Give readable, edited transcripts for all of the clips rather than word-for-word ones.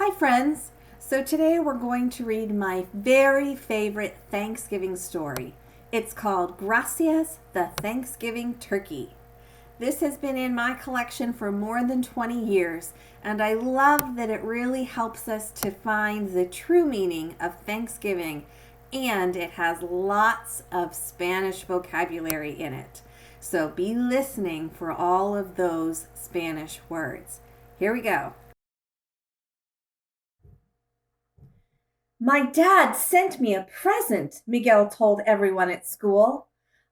Hi, friends. So today we're going to read my very favorite Thanksgiving story. It's called Gracias, the Thanksgiving Turkey. This has been in my collection for more than 20 years, and I love that it really helps us to find the true meaning of Thanksgiving, and it has lots of Spanish vocabulary in it. So be listening for all of those Spanish words. Here we go. My dad sent me a present, Miguel told everyone at school.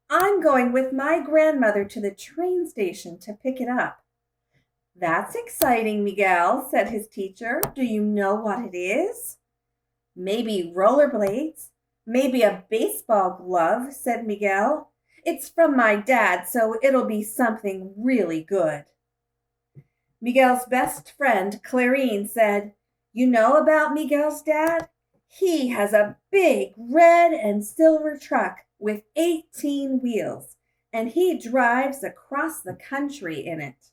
I'm going with my grandmother to the train station to pick it up. That's exciting, Miguel, said his teacher. Do you know what it is? Maybe rollerblades. Maybe a baseball glove, said Miguel. It's from my dad, so it'll be something really good. Miguel's best friend, Clarine, said, You know about Miguel's dad? He has a big red and silver truck with 18 wheels, and he drives across the country in it.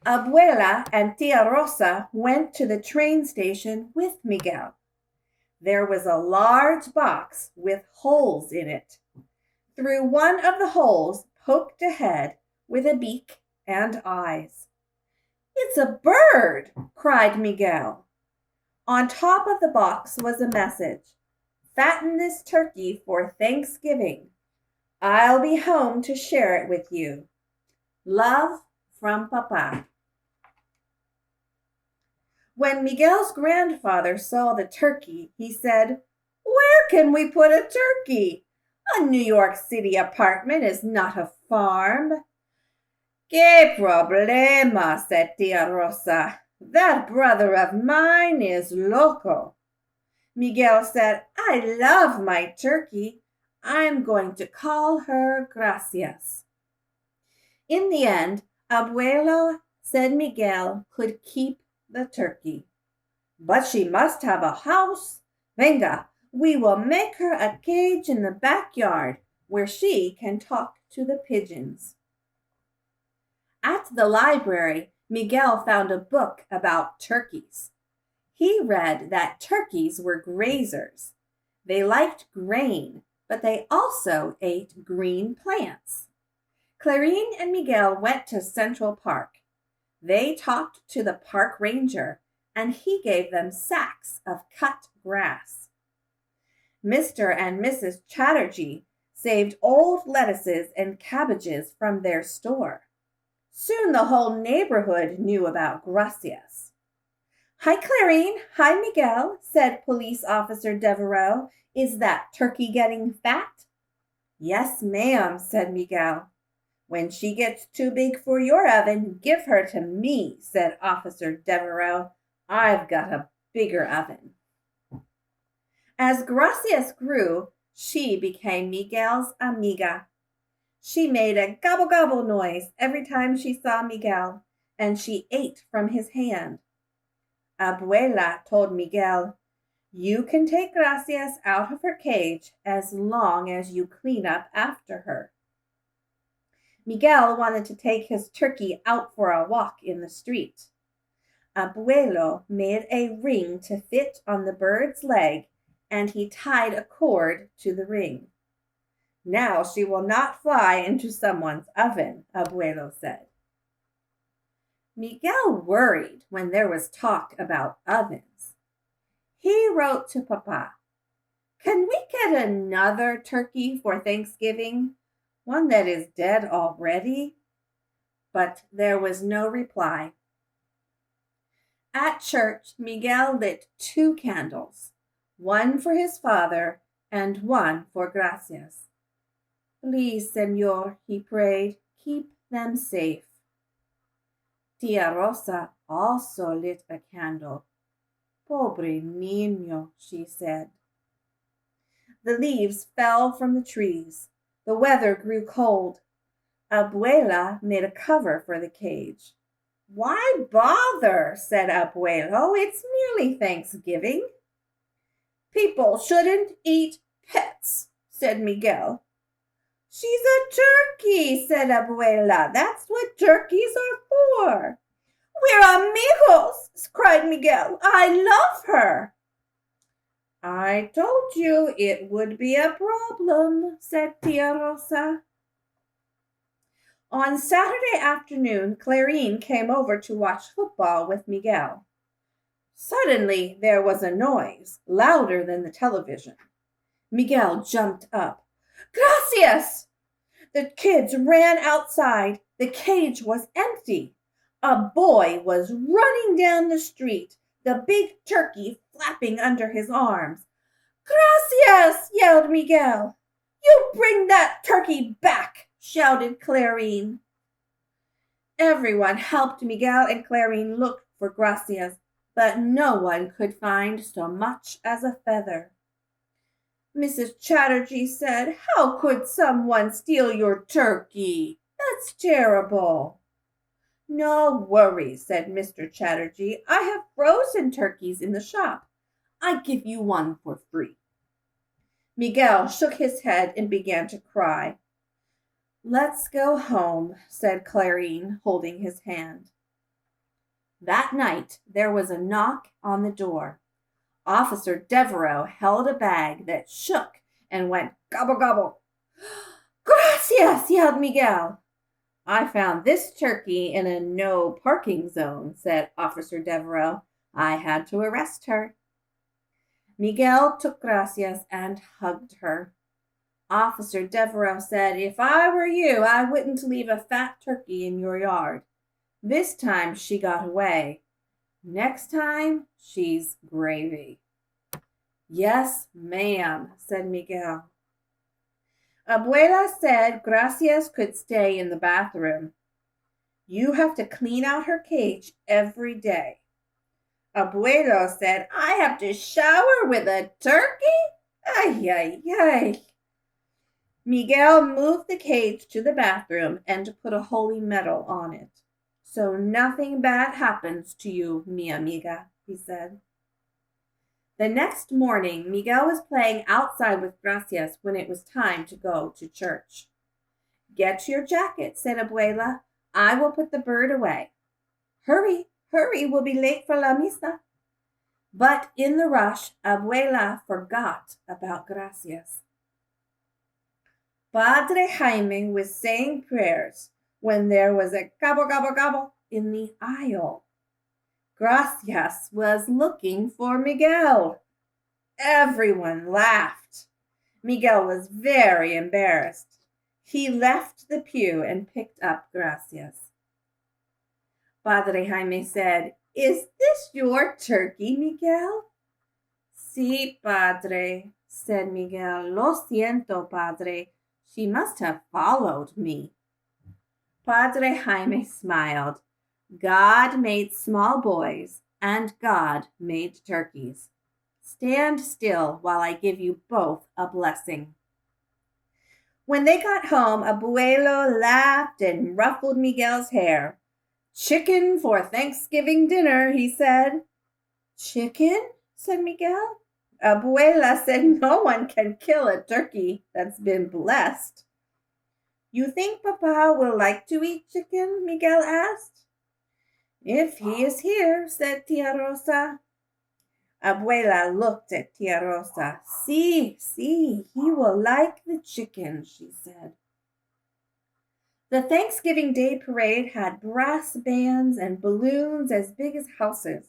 Abuela and Tia Rosa went to the train station with Miguel. There was a large box with holes in it. Through one of the holes poked a head with a beak and eyes. It's a bird, cried Miguel. On top of the box was a message. Fatten this turkey for Thanksgiving. I'll be home to share it with you. Love from Papa. When Miguel's grandfather saw the turkey, he said, Where can we put a turkey? A New York City apartment is not a farm. Que problema, said Tia Rosa. That brother of mine is loco. Miguel said, I love my turkey. I'm going to call her Gracias. In the end, Abuelo said Miguel could keep the turkey. But she must have a house. Venga, we will make her a cage in the backyard where she can talk to the pigeons. At the library, Miguel found a book about turkeys. He read that turkeys were grazers. They liked grain, but they also ate green plants. Clarine and Miguel went to Central Park. They talked to the park ranger, and he gave them sacks of cut grass. Mr. and Mrs. Chatterjee saved old lettuces and cabbages from their store. Soon the whole neighborhood knew about Gracias. Hi, Clarine. Hi, Miguel, said Police Officer Devereaux. Is that turkey getting fat? Yes, ma'am, said Miguel. When she gets too big for your oven, give her to me, said Officer Devereaux. I've got a bigger oven. As Gracias grew, she became Miguel's amiga. She made a gobble-gobble noise every time she saw Miguel, and she ate from his hand. Abuela told Miguel, You can take Gracias out of her cage as long as you clean up after her. Miguel wanted to take his turkey out for a walk in the street. Abuelo made a ring to fit on the bird's leg, and he tied a cord to the ring. Now she will not fly into someone's oven, Abuelo said. Miguel worried when there was talk about ovens. He wrote to Papa, Can we get another turkey for Thanksgiving? One that is dead already? But there was no reply. At church, Miguel lit 2 candles, one for his father and one for Gracias. Please, Señor, he prayed, keep them safe. Tia Rosa also lit a candle. Pobre niño, she said. The leaves fell from the trees. The weather grew cold. Abuela made a cover for the cage. Why bother, said Abuelo. It's merely Thanksgiving. People shouldn't eat pets, said Miguel. She's a turkey, said Abuela. That's what turkeys are for. We're amigos, cried Miguel. I love her. I told you it would be a problem, said Tia Rosa. On Saturday afternoon, Clarine came over to watch football with Miguel. Suddenly, there was a noise, louder than the television. Miguel jumped up. Gracias! The kids ran outside. The cage was empty. A boy was running down the street, the big turkey flapping under his arms. Gracias! Yelled Miguel. You bring that turkey back! Shouted Clarine. Everyone helped Miguel and Clarine look for Gracias, but no one could find so much as a feather. Mrs. Chatterjee said, How could someone steal your turkey? That's terrible. No worries, said Mr. Chatterjee. I have frozen turkeys in the shop. I give you one for free. Miguel shook his head and began to cry. Let's go home, said Clarine, holding his hand. That night there was a knock on the door. Officer Devereaux held a bag that shook and went gobble gobble. Gracias, yelled Miguel. I found this turkey in a no parking zone, said Officer Devereaux. I had to arrest her. Miguel took Gracias and hugged her. Officer Devereaux said, If I were you, I wouldn't leave a fat turkey in your yard. This time she got away. Next time, she's gravy. Yes, ma'am, said Miguel. Abuela said Gracias could stay in the bathroom. You have to clean out her cage every day. Abuelo said, I have to shower with a turkey? Ay, ay, ay. Miguel moved the cage to the bathroom and put a holy medal on it. So nothing bad happens to you, mi amiga, he said. The next morning, Miguel was playing outside with Gracias when it was time to go to church. Get your jacket, said Abuela. I will put the bird away. Hurry, hurry, we'll be late for la misa. But in the rush, Abuela forgot about Gracias. Padre Jaime was saying prayers when there was a gobble, gobble, gobble in the aisle. Gracias was looking for Miguel. Everyone laughed. Miguel was very embarrassed. He left the pew and picked up Gracias. Padre Jaime said, Is this your turkey, Miguel? Sí, padre, said Miguel. Lo siento, padre. She must have followed me. Padre Jaime smiled. God made small boys, and God made turkeys. Stand still while I give you both a blessing. When they got home, Abuelo laughed and ruffled Miguel's hair. Chicken for Thanksgiving dinner, he said. Chicken? Said Miguel. Abuela said no one can kill a turkey that's been blessed. You think Papa will like to eat chicken? Miguel asked. If he is here, said Tia Rosa. Abuela looked at Tia Rosa. Sí, he will like the chicken, she said. The Thanksgiving Day parade had brass bands and balloons as big as houses.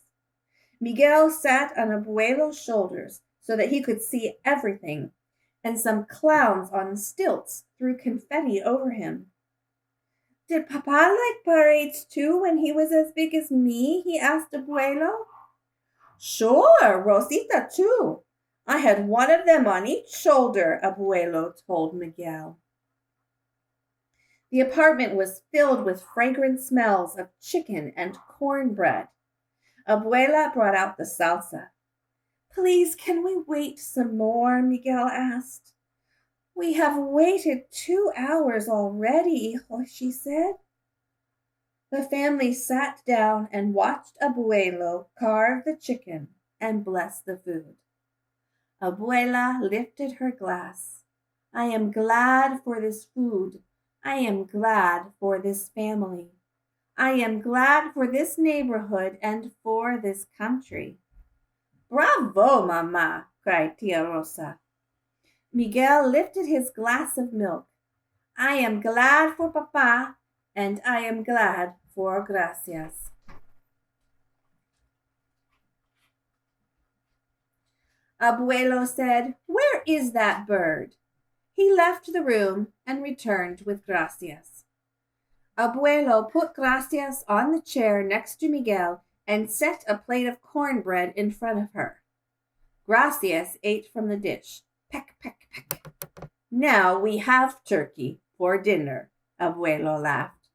Miguel sat on Abuelo's shoulders so that he could see everything, and some clowns on stilts threw confetti over him. Did Papa like parades too when he was as big as me? He asked Abuelo. Sure, Rosita too. I had one of them on each shoulder, Abuelo told Miguel. The apartment was filled with fragrant smells of chicken and cornbread. Abuela brought out the salsa. Please, can we wait some more? Miguel asked. We have waited 2 hours already, she said. The family sat down and watched Abuelo carve the chicken and bless the food. Abuela lifted her glass. I am glad for this food. I am glad for this family. I am glad for this neighborhood and for this country. Bravo, Mamma, cried Tia Rosa. Miguel lifted his glass of milk. I am glad for Papa, and I am glad for Gracias. Abuelo said, Where is that bird? He left the room and returned with Gracias. Abuelo put Gracias on the chair next to Miguel and set a plate of cornbread in front of her. Gracias ate from the dish. Peck, peck, peck. Now we have turkey for dinner, Abuelo laughed.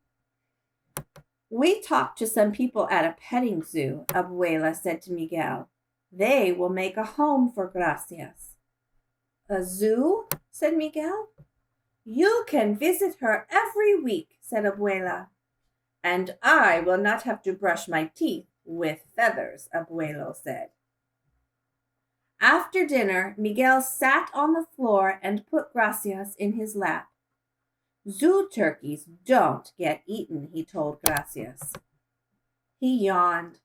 We talked to some people at a petting zoo, Abuela said to Miguel. They will make a home for Gracias. A zoo? Said Miguel. You can visit her every week, said Abuela. And I will not have to brush my teeth with feathers, Abuelo said. After dinner, Miguel sat on the floor and put Gracias in his lap. Zoo turkeys don't get eaten, he told Gracias. He yawned.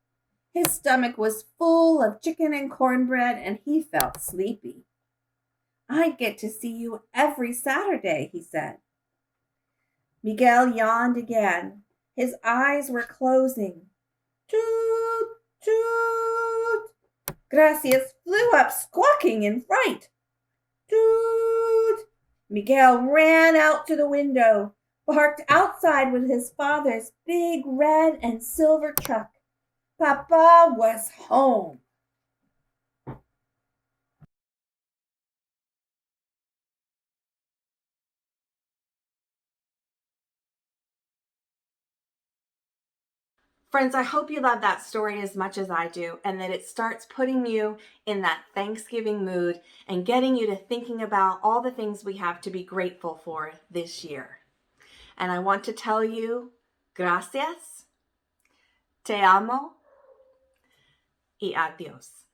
His stomach was full of chicken and cornbread, and he felt sleepy. I get to see you every Saturday, he said. Miguel yawned again. His eyes were closing. Toot, toot. Gracias flew up, squawking in fright. Toot. Miguel ran out to the window, parked outside with his father's big red and silver truck. Papa was home. Friends, I hope you love that story as much as I do, and that it starts putting you in that Thanksgiving mood and getting you to thinking about all the things we have to be grateful for this year. And I want to tell you, gracias, te amo, y adios.